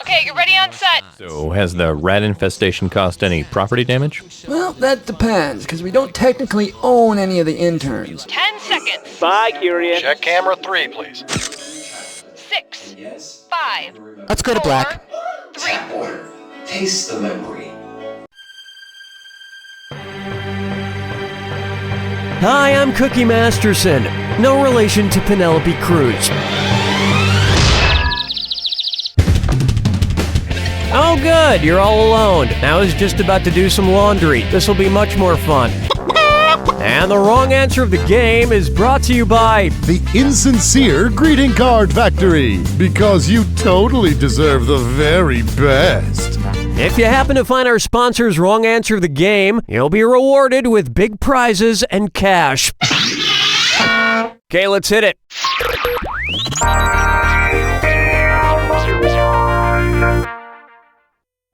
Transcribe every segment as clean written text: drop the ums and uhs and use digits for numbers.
Okay, get ready on set. So, has the rat infestation caused any property damage? Well, that depends, because we don't technically own any of the interns. 10 seconds. Bye, Kyrian. Check camera 3, please. 6, 5, Let's go to black. 3. Tap order. Taste the memory. Hi, I'm Cookie Masterson. No relation to Penelope Cruz. Oh good, you're all alone. I was just about to do some laundry. This will be much more fun. And the wrong answer of the game is brought to you by the Insincere Greeting Card Factory, because you totally deserve the very best. If you happen to find our sponsor's wrong answer of the game, you'll be rewarded with big prizes and cash. Okay, let's hit it.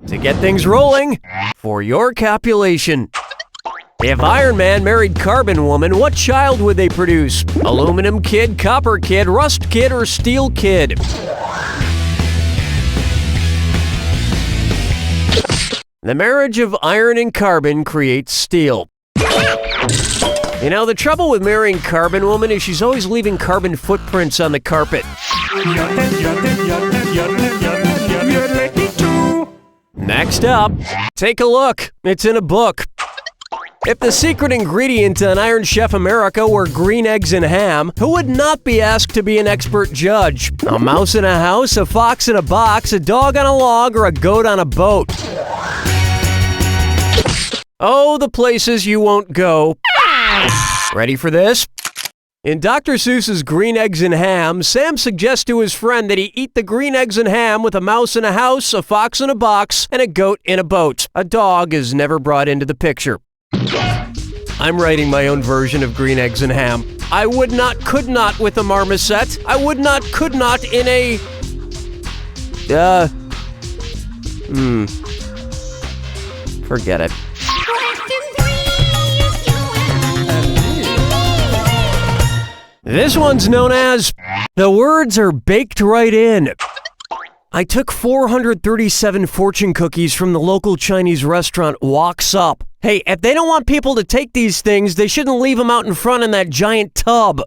To get things rolling, for your calculation. If Iron Man married Carbon Woman, what child would they produce? Aluminum Kid, Copper Kid, Rust Kid, or Steel Kid? The marriage of iron and carbon creates steel. You know, the trouble with marrying Carbon Woman is she's always leaving carbon footprints on the carpet. Next up, take a look. It's in a book. If the secret ingredient on Iron Chef America were green eggs and ham, who would not be asked to be an expert judge? A mouse in a house, a fox in a box, a dog on a log, or a goat on a boat? Oh, the places you won't go. Ready for this? In Dr. Seuss's Green Eggs and Ham, Sam suggests to his friend that he eat the green eggs and ham with a mouse in a house, a fox in a box, and a goat in a boat. A dog is never brought into the picture. I'm writing my own version of Green Eggs and Ham. I would not, could not with a marmoset. I would not, could not in a... Forget it. This one's known as, the words are baked right in. I took 437 fortune cookies from the local Chinese restaurant Walks Up. Hey, if they don't want people to take these things, they shouldn't leave them out in front in that giant tub.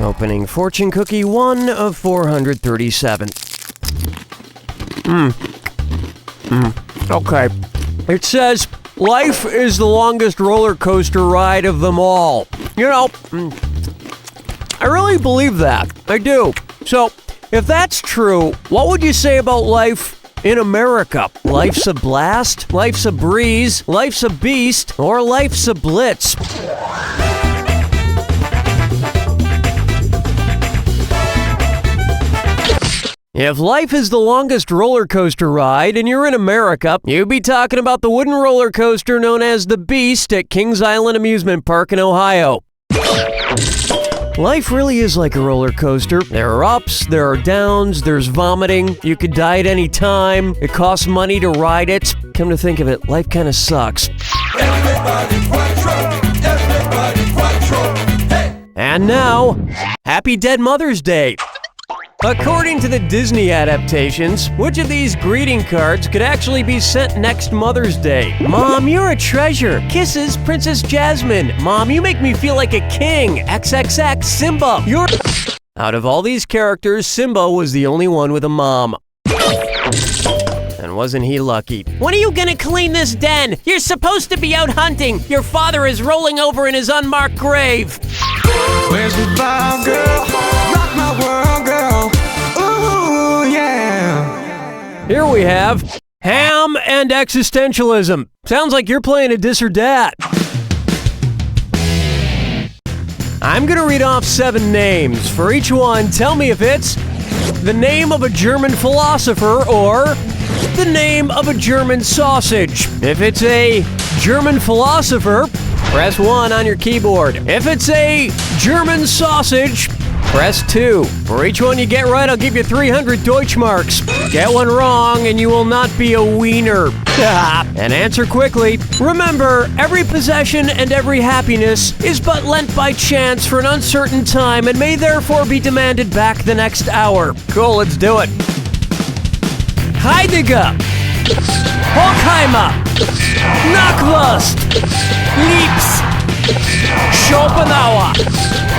Opening fortune cookie 1 of 437. Okay. It says, life is the longest roller coaster ride of them all. You know, I really believe that. I do. So, if that's true, what would you say about life in America? Life's a blast? Life's a breeze? Life's a beast? Or life's a blitz? If life is the longest roller coaster ride and you're in America, you'd be talking about the wooden roller coaster known as the Beast at Kings Island Amusement Park in Ohio. Life really is like a roller coaster. There are ups, there are downs, there's vomiting. You could die at any time. It costs money to ride it. Come to think of it, life kind of sucks. And now, Happy Dead Mother's Day. According to the Disney adaptations, which of these greeting cards could actually be sent next Mother's Day? Mom, you're a treasure. Kisses, Princess Jasmine. Mom, you make me feel like a king. XXX, Simba. You're... Out of all these characters, Simba was the only one with a mom. And wasn't he lucky? When are you gonna clean this den? You're supposed to be out hunting. Your father is rolling over in his unmarked grave. Where's the vibe, girl? Rock my world, girl. Ooh, yeah. Here we have ham and existentialism. Sounds like you're playing a dis or dat. I'm gonna read off 7 names. For each one, tell me if it's the name of a German philosopher or the name of a German sausage. If it's a German philosopher, press 1 on your keyboard. If it's a German sausage, Press 2. For each one you get right, I'll give you 300 Deutschmarks. Get one wrong and you will not be a wiener. And answer quickly. Remember, every possession and every happiness is but lent by chance for an uncertain time and may therefore be demanded back the next hour. Cool, let's do it. Heidegger, Horkheimer, Knackwurst, Liebs, Schopenhauer,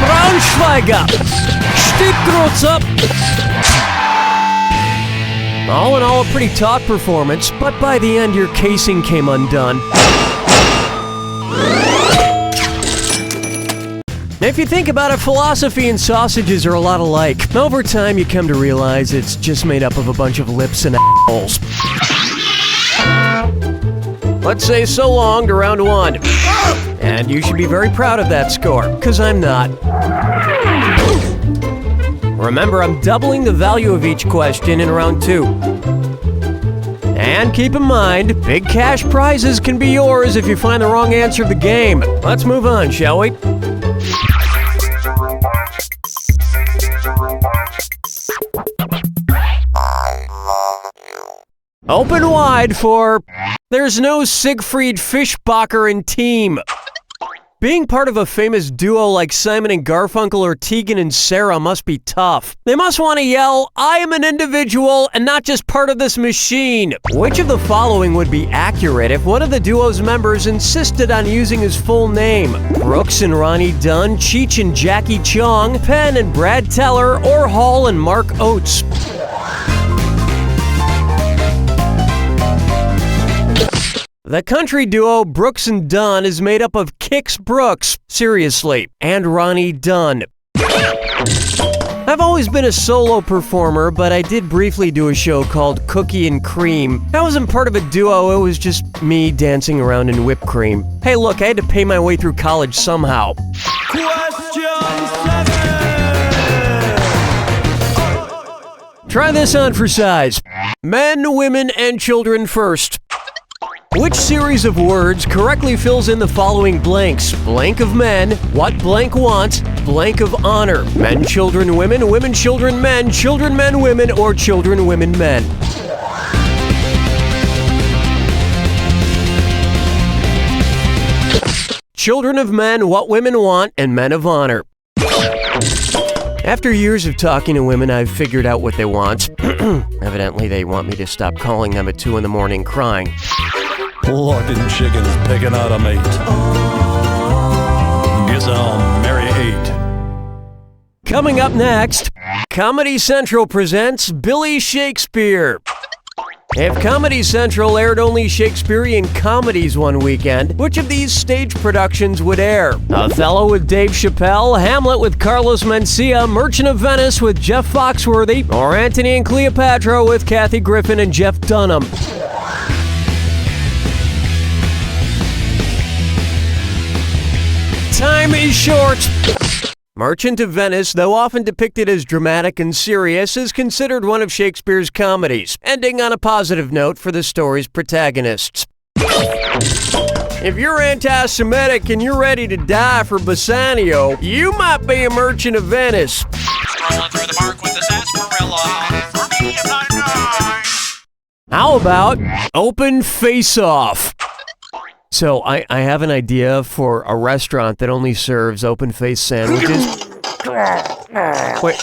Braunschweiger, Stiegkreuzer. All in all, a pretty taut performance, but by the end your casing came undone. Now, if you think about it, philosophy and sausages are a lot alike. Over time, you come to realize it's just made up of a bunch of lips and assholes. Let's say so long to round 1. And you should be very proud of that score, because I'm not. Remember, I'm doubling the value of each question in round 2. And keep in mind, big cash prizes can be yours if you find the wrong answer of the game. Let's move on, shall we? Open wide for There's No Siegfried Fischbacher and Team. Being part of a famous duo like Simon and Garfunkel or Tegan and Sarah must be tough. They must want to yell, I am an individual and not just part of this machine. Which of the following would be accurate if one of the duo's members insisted on using his full name? Brooks and Ronnie Dunn, Cheech and Jackie Chong, Penn and Brad Teller, or Hall and Mark Oates? The country duo Brooks and Dunn is made up of Kix Brooks, seriously, and Ronnie Dunn. I've always been a solo performer, but I did briefly do a show called Cookie and Cream. I wasn't part of a duo, it was just me dancing around in whipped cream. Hey look, I had to pay my way through college somehow. Try this on for size. Men, women, and children first. Which series of words correctly fills in the following blanks? Blank of men, what blank wants, blank of honor. Men, children, women, women, children, men, women, or children, women, men. Children of men, what women want, and men of honor. After years of talking to women, I've figured out what they want. Evidently, they want me to stop calling them at 2 in the morning crying. Plucking chickens, picking out a mate. Guess I'll marry 8. Coming up next, Comedy Central presents Billy Shakespeare. If Comedy Central aired only Shakespearean comedies one weekend, which of these stage productions would air? Othello with Dave Chappelle, Hamlet with Carlos Mencia, Merchant of Venice with Jeff Foxworthy, or Antony and Cleopatra with Kathy Griffin and Jeff Dunham? Time is short. Merchant of Venice, though often depicted as dramatic and serious, is considered one of Shakespeare's comedies, ending on a positive note for the story's protagonists. If you're anti-Semitic and you're ready to die for Bassanio, you might be a Merchant of Venice. Strolling through the park with the sarsaparilla. For me, I'm not nice. How about Open Face-Off? So I have an idea for a restaurant that only serves open-faced sandwiches. Wait,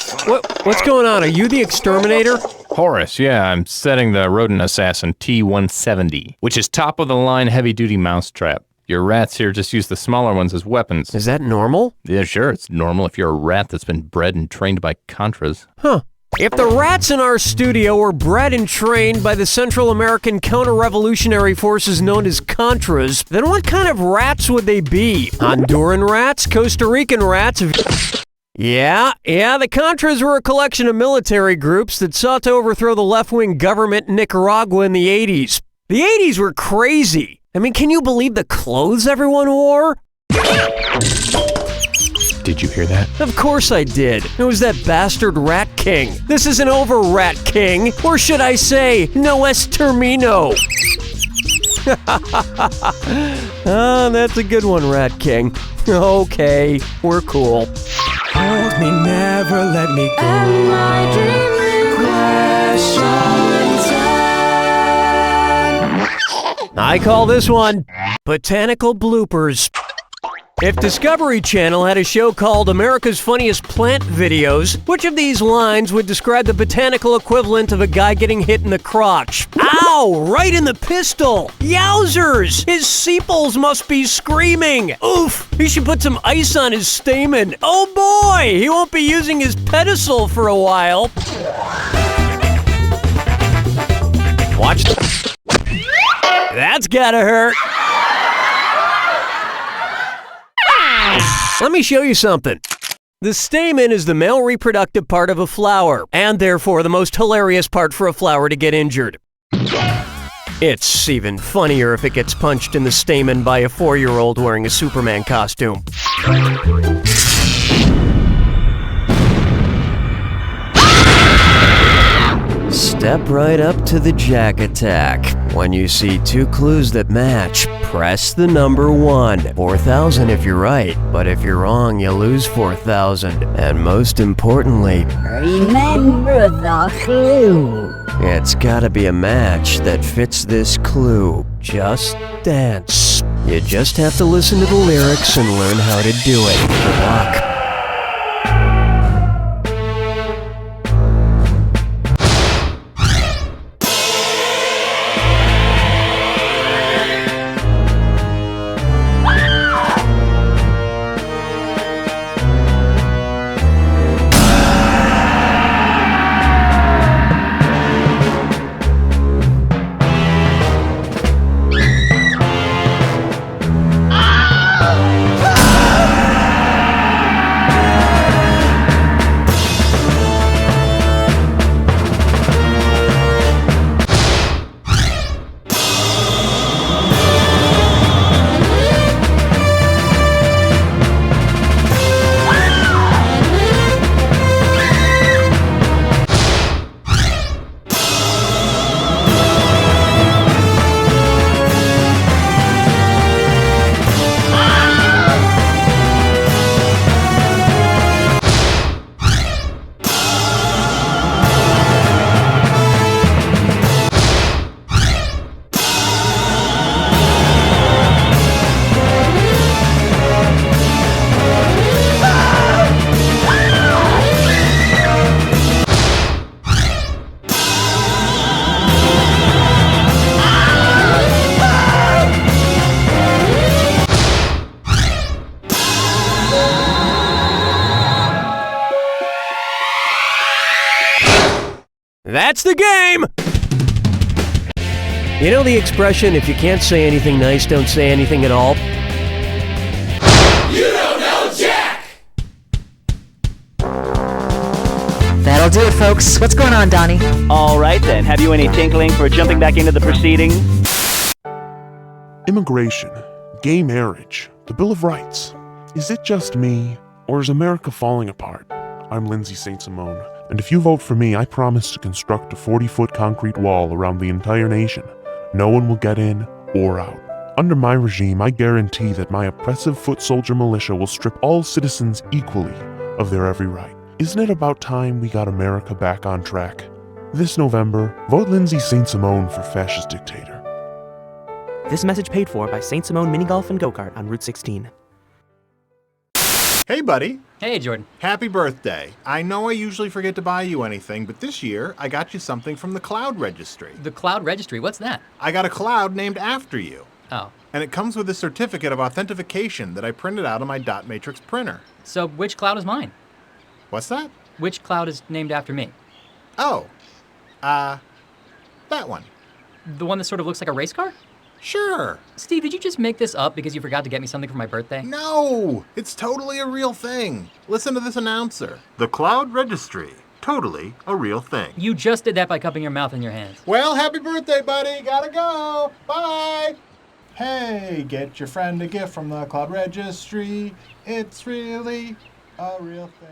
what's going on? Are you the exterminator? Horace, yeah, I'm setting the rodent assassin T-170, which is top-of-the-line heavy-duty mousetrap. Your rats here just use the smaller ones as weapons. Is that normal? Yeah, sure, it's normal if you're a rat that's been bred and trained by Contras. Huh. If the rats in our studio were bred and trained by the Central American counter-revolutionary forces known as Contras, then what kind of rats would they be? Honduran rats? Costa Rican rats? Yeah, the Contras were a collection of military groups that sought to overthrow the left-wing government in Nicaragua in the 80s. The 80s were crazy. I mean, can you believe the clothes everyone wore? Did you hear that? Of course I did. It was that bastard Rat King. This isn't over, Rat King. Or should I say, no es termino. That's a good one, Rat King. Okay, we're cool. Hold me, never let me go. Am I dreaming? Question time. I call this one Botanical Bloopers. If Discovery Channel had a show called America's Funniest Plant Videos, which of these lines would describe the botanical equivalent of a guy getting hit in the crotch? Ow! Right in the pistol! Yowzers! His sepals must be screaming! Oof! He should put some ice on his stamen. Oh boy! He won't be using his pedicel for a while. Watch. That's gotta hurt. Let me show you something. The stamen is the male reproductive part of a flower, and therefore the most hilarious part for a flower to get injured. It's even funnier if it gets punched in the stamen by a 4-year-old wearing a Superman costume. Step right up to the Jack Attack. When you see 2 clues that match, press the number 1. 4,000 if you're right, but if you're wrong, you lose 4,000. And most importantly, remember the clue. It's gotta be a match that fits this clue. Just dance. You just have to listen to the lyrics and learn how to do it. Good luck. That's the game! You know the expression, if you can't say anything nice, don't say anything at all? You don't know Jack! That'll do it, folks. What's going on, Donnie? All right, then. Have you any tinkling for jumping back into the proceedings? Immigration, gay marriage, the Bill of Rights. Is it just me, or is America falling apart? I'm Lindsay St. Simone, and if you vote for me, I promise to construct a 40-foot concrete wall around the entire nation. No one will get in or out. Under my regime, I guarantee that my oppressive foot soldier militia will strip all citizens equally of their every right. Isn't it about time we got America back on track? This November, vote Lindsay St. Simone for fascist dictator. This message paid for by St. Simone Mini Golf and Go-Kart on Route 16. Hey, buddy. Hey, Jordan. Happy birthday. I know I usually forget to buy you anything, but this year I got you something from the Cloud Registry. The Cloud Registry? What's that? I got a cloud named after you. Oh. And it comes with a certificate of authentication that I printed out on my dot matrix printer. So which cloud is mine? What's that? Which cloud is named after me? Oh. That one. The one that sort of looks like a race car? Sure. Steve, did you just make this up because you forgot to get me something for my birthday? No! It's totally a real thing. Listen to this announcer. The Cloud Registry. Totally a real thing. You just did that by cupping your mouth in your hands. Well, happy birthday, buddy. Gotta go. Bye. Hey, get your friend a gift from the Cloud Registry. It's really a real thing.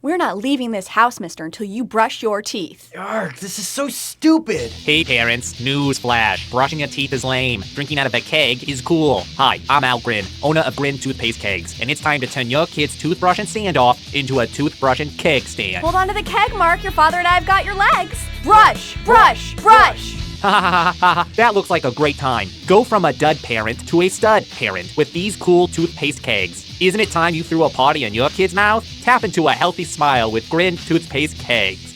We're not not leaving this house, mister, until you brush your teeth. Arg, this is so stupid. Hey parents, news flash. Brushing your teeth is lame. Drinking out of a keg is cool. Hi, I'm Al Grin, owner of Grin Toothpaste Kegs, and it's time to turn your kid's toothbrush and standoff into a toothbrush and keg stand. Hold on to the keg, Mark. Your father and I have got your legs. Brush, brush, brush. Ha ha ha ha ha, that looks like a great time. Go from a dud parent to a stud parent with these cool toothpaste kegs. Isn't it time you threw a party in your kid's mouth? Tap into a healthy smile with Grin Toothpaste Kegs.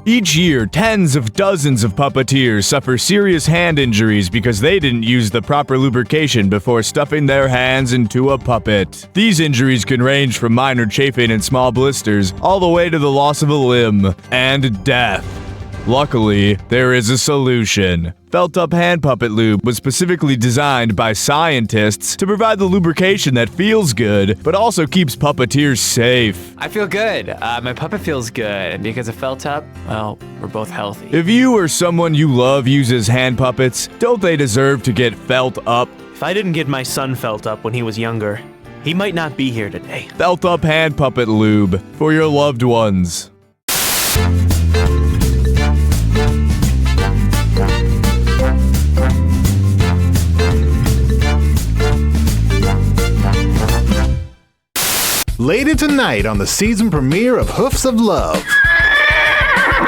Each year, tens of dozens of puppeteers suffer serious hand injuries because they didn't use the proper lubrication before stuffing their hands into a puppet. These injuries can range from minor chafing and small blisters all the way to the loss of a limb and death. Luckily, there is a solution. Felt-up hand puppet lube was specifically designed by scientists to provide the lubrication that feels good, but also keeps puppeteers safe. I feel good. My puppet feels good. And because of Felt-up, well, we're both healthy. If you or someone you love uses hand puppets, don't they deserve to get felt up? If I didn't get my son felt up when he was younger, he might not be here today. Felt-up hand puppet lube for your loved ones. Later tonight on the season premiere of Hoofs of Love.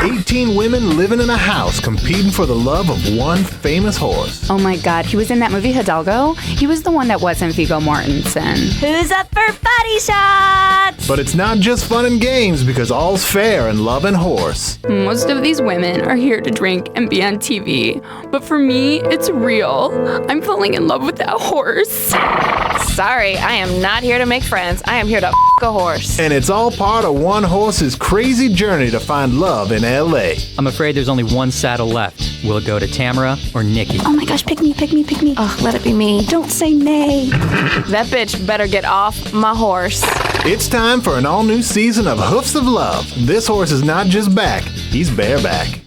18 women living in a house competing for the love of one famous horse. Oh my god, he was in that movie Hidalgo? He was the one that wasn't Viggo Mortensen. Who's up for body shots? But it's not just fun and games because all's fair in love and horse. Most of these women are here to drink and be on TV. But for me, it's real. I'm falling in love with that horse. Sorry, I am not here to make friends. I am here to a horse. And it's all part of one horse's crazy journey to find love in LA. I'm afraid there's only one saddle left. Will it go to Tamara or Nikki? Oh my gosh, pick me, pick me, pick me. Oh, let it be me. Don't say nay. That bitch better get off my horse. It's time for an all-new season of Hoofs of Love. This horse is not just back, he's bareback.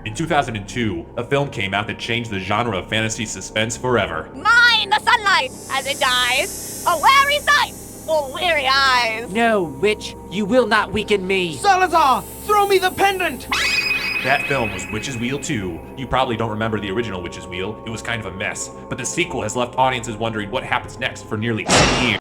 In 2002, a film came out that changed the genre of fantasy suspense forever. Mine the sunlight as it dies. A wary sight for weary eyes. No, witch, you will not weaken me. Salazar, throw me the pendant! That film was Witch's Wheel 2. You probably don't remember the original Witch's Wheel. It was kind of a mess. But the sequel has left audiences wondering what happens next for nearly 10 years.